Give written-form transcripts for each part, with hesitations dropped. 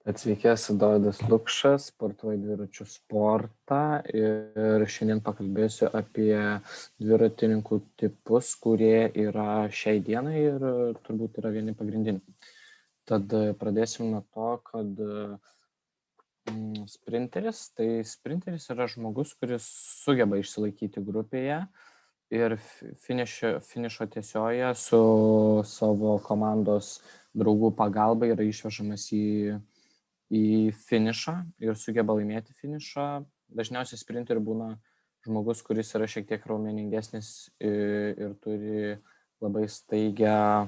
Sveiki, esu Dovydas Lukšas, sportuoju dviračių sportą ir šiandien pakalbėsiu apie dviratininkų tipus, kurie yra šiai dienai ir turbūt yra vieni pagrindinių. Tad pradėsim nuo to, kad sprinteris yra žmogus, kuris sugeba išsilaikyti grupėje ir finišo tiesioje su savo komandos draugų pagalba yra išvežamas į finišą ir sugeba laimėti finišą. Dažniausiai sprinteriu būna žmogus, kuris yra šiek tiek raumeningesnis ir turi labai staigią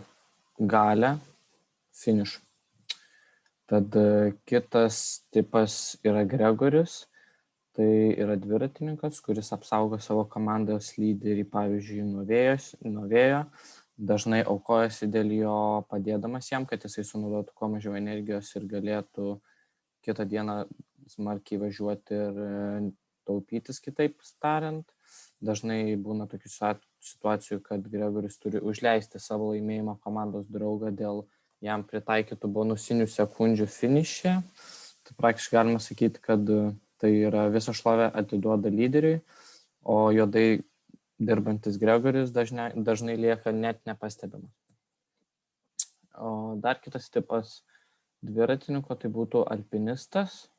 galią finišų. Tad kitas tipas yra Gregoris. Tai yra dviratininkas, kuris apsaugo savo komandos lyderį, pavyzdžiui, nuo vėjo. Dažnai aukojasi dėl jo padėdamas jam, kad jisai sunaudotų kuo mažiau energijos ir galėtų kitą dieną smarkiai važiuoti ir taupytis, kitaip tariant. Dažnai būna tokių situacijų, kad Gregoris turi užleisti savo laimėjimą komandos draugą dėl jam pritaikytų bonusinių sekundžių finiše. Tai praktiškai galima sakyti, kad tai yra visą šlovę atiduoda lyderiui, o juodai dirbantis Gregoris dažnai lieka net nepastebimas. O dar kitas tipas dviratininko tai būtų alpinistas.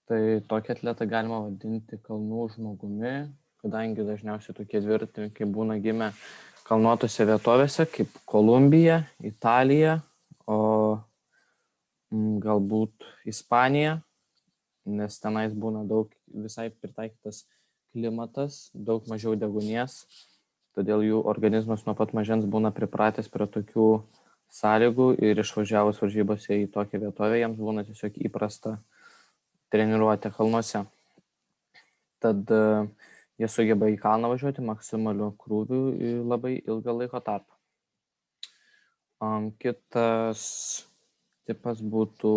Tai tokį atletą galima vadinti kalnų žmogumi, kadangi dažniausiai tokie dviratininkai būna gimę kalnuotose vietovėse kaip Kolumbija, Italija, o galbūt Ispanija, nes tenais būna daug visai pritaikytas klimatas, daug mažiau deguonies, todėl jų organizmas nuo pat mažens būna pripratęs prie tokių sąlygų ir išvažiavus varžybose į tokią vietovę jiems būna tiesiog įprasta treniruotė kalnuose. Tad jie sugeba į kalną važiuoti maksimaliu krūviu į labai ilgą laiko tarpą. Kitas tipas būtų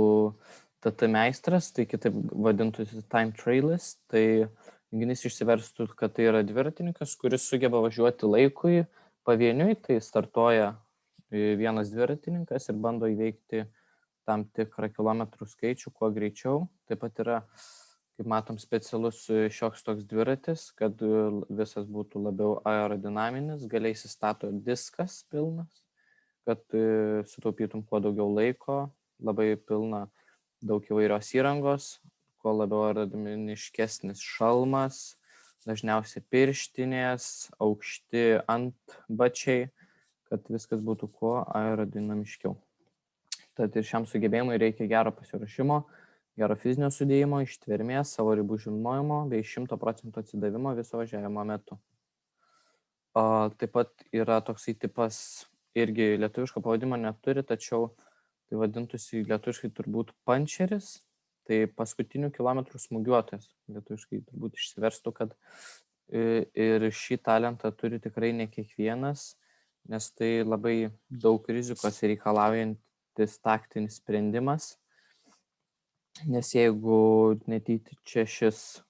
TT meistras, tai kitaip vadintųsi time trailist. Tai junginys išsiverstų, kad tai yra dviratininkas, kuris sugeba važiuoti laikui pavieniui, tai startuoja vienas dviratininkas ir bando įveikti tam tikrą kilometrų skaičių kuo greičiau. Taip pat yra, kaip matom, specialus šioks toks dviratis, kad visas būtų labiau aerodinaminis, galiai įsistato diskas pilnas, kad sutaupytum kuo daugiau laiko, labai pilna daug įvairios įrangos, kuo labiau aerodinamiškesnis šalmas, dažniausiai pirštinės, aukšti antbačiai, kad viskas būtų kuo aerodinamiškiau. Tad ir šiam sugebėjimui reikia gero pasiruošimo, gero fizinio sudėjimo, ištvermės, savo ribų žinojimo bei 100% atsidavimo viso važiavimo metu. Taip pat yra toksai tipas, irgi lietuviško pavadimo neturi, tačiau tai vadintųsi lietuviškai turbūt pančeris, tai paskutinių kilometrų smūgiuotojas. Lietuviškai turbūt išsiverstų, kad ir šį talentą turi tikrai ne kiekvienas, nes tai labai daug rizikos reikalaujantis taktinis sprendimas. Nes jeigu netyčia šis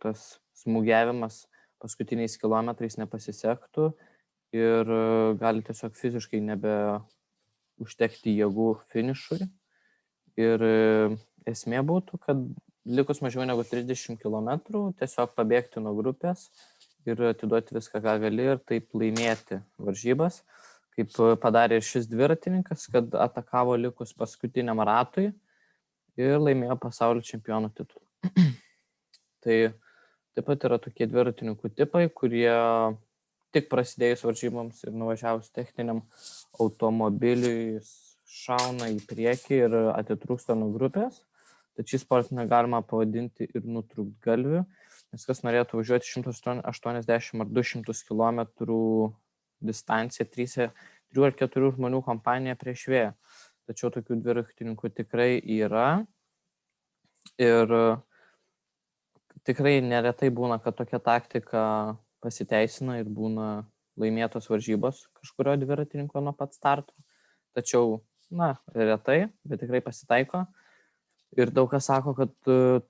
tas smūgiavimas paskutiniais kilometrais nepasisektų ir gali tiesiog fiziškai užtekti jėgų finišui. Ir esmė būtų, kad likus mažiau negu 30 km tiesiog pabėgti nuo grupės ir atiduoti viską, ką gali, ir taip laimėti varžybas, kaip padarė ir šis dviratininkas, kad atakavo likus paskutiniam ratui ir laimėjo pasaulio čempionų titulą. Tai taip pat yra tokie dviratininkų tipai, kurie tik prasidėjus varžyboms ir nuvažiavus techniniam automobiliui šauna į priekį ir atitrūksta nuo grupės. Tad šį sportą galima pavadinti ir nutrūktgalviu, nes kas norėtų važiuoti 180 ar 200 km distanciją 3 ar 4 žmonių kompaniją prieš vėją. Tačiau tokių dviratininkų tikrai yra ir tikrai neretai būna, kad tokia taktika pasiteisina ir būna laimėtos varžybos kažkurio dviratininko nuo pat starto. Tačiau, retai, bet tikrai pasitaiko. Ir daug kas sako, kad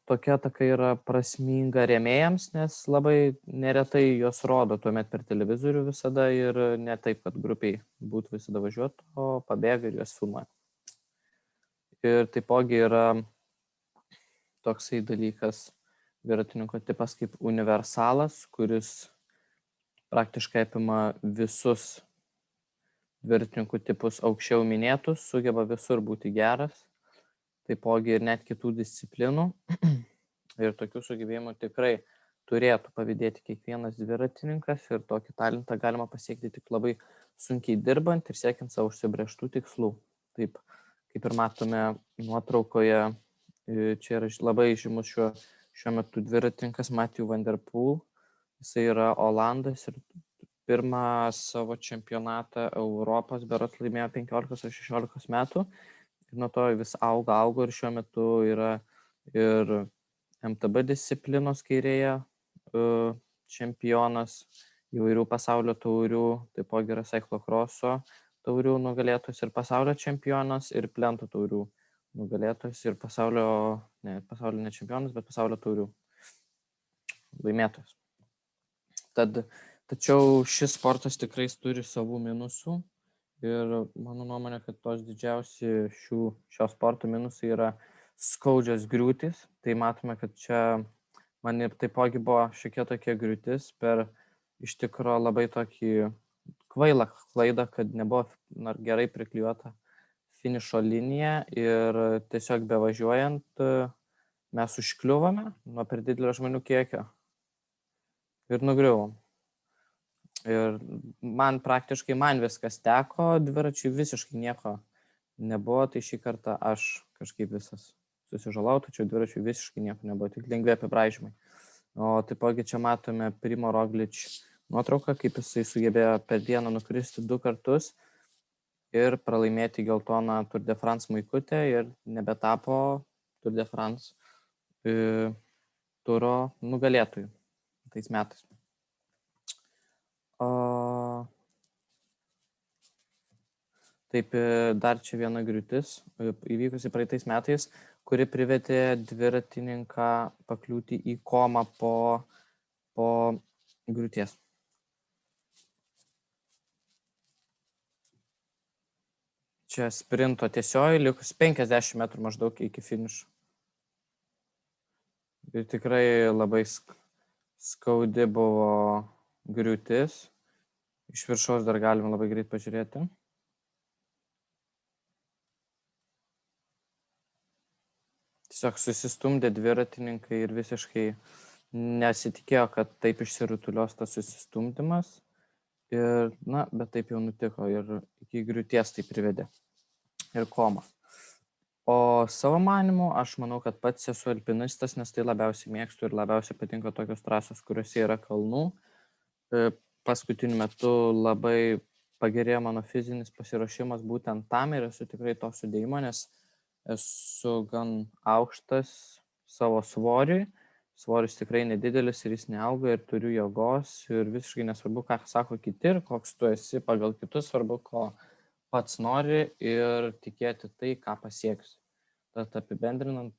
tokia ataka yra prasminga rėmėjams, nes labai neretai jos rodo tuomet per televizorių visada ir ne taip, kad grupiai būtų visada važiuoti, o pabėga ir juos filmuoja. Ir taipogi yra toksai dalykas dviratininko tipas kaip universalas, kuris praktiškai apima visus dviratininkų tipus aukščiau minėtus, sugeba visur būti geras, taipogi ir net kitų disciplinų. Ir tokių sugebėjimų tikrai turėtų pavydėti kiekvienas dviratininkas ir tokį talentą galima pasiekti tik labai sunkiai dirbant ir siekiant savo užsibrėžtų tikslų. Taip, kaip ir matome nuotraukoje, čia yra labai žymus šiuo metu dviratininkas Matthew van der Poel. Jisai yra Olandas ir pirmą savo čempionatą Europos berods laimėjo 15 ar 16 metų. Ir nuo to vis augo ir šiuo metu yra ir MTB disciplinos kairėje čempionas, įvairių pasaulio taurių, taipogi yra cyclocrosso taurių nugalėtojas ir pasaulio čempionas ir plento taurių nugalėtojas ir pasaulio ne čempionas, bet pasaulio taurių laimėtojas. Tačiau šis sportas tikrai turi savų minusų ir mano nuomonė, kad tos didžiausi šio sporto minusai yra skaudžios griūtys. Tai matome, kad čia man ir taipogi buvo šiokia tokia griūtis per iš tikro labai tokį kvailą klaidą, kad nebuvo gerai priklijuota finišo linija ir tiesiog bevažiuojant mes užkliuvome nuo per didelio žmonių kiekio ir nugriuvom. Ir man viskas teko, dviračiui visiškai nieko nebuvo, tai šį kartą aš kažkaip visas susižalau, tačiau dviračiui visiškai nieko nebuvo, tik lengvi apibraižymai. O taipogi čia matome Primo Roglič nuotrauką, kaip jisai sugebėjo per dieną nukristi 2 kartus ir pralaimėti geltoną Tour de France maikutę ir nebetapo Tour de France turo nugalėtojų tais metais. Taip, dar čia viena griūtis, įvykusi praeitais metais, kuri privertė dviratininką pakliūti į komą po griūties. Čia sprinto tiesioji, likus 50 metrų maždaug iki finišo. Ir tikrai labai skaudi buvo griūtis. Iš viršaus dar galime labai greit pažiūrėti. Tiesiog susistumdė dviratininkai ir visiškai nesitikėjo, kad taip išsirutulios tas susistumdymas. Ir, bet taip jau nutiko ir iki griūties tai privedė ir koma. O savo manimu, aš manau, kad pats esu alpinistas, nes tai labiausiai mėgstu ir labiausiai patinka tokios trasos, kuriuose yra kalnų. Paskutiniu metu labai pagerėjo mano fizinis pasiruošimas būtent tam ir esu tikrai to sudėjimo, nes esu gan aukštas savo svoriui. Svoris tikrai nedidelis ir jis neauga ir turiu jėgos ir visiškai nesvarbu, ką sako kiti ir koks tu esi pagal kitus, svarbu, ko pats nori ir tikėti tai, ką pasieksi. Tad apibendrinant,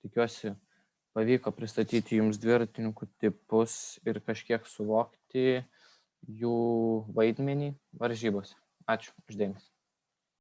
tikiuosi, pavyko pristatyti jums dviratininkų tipus ir kažkiek suvokti jų vaidmenį varžybose. Ačiū už dėmesį.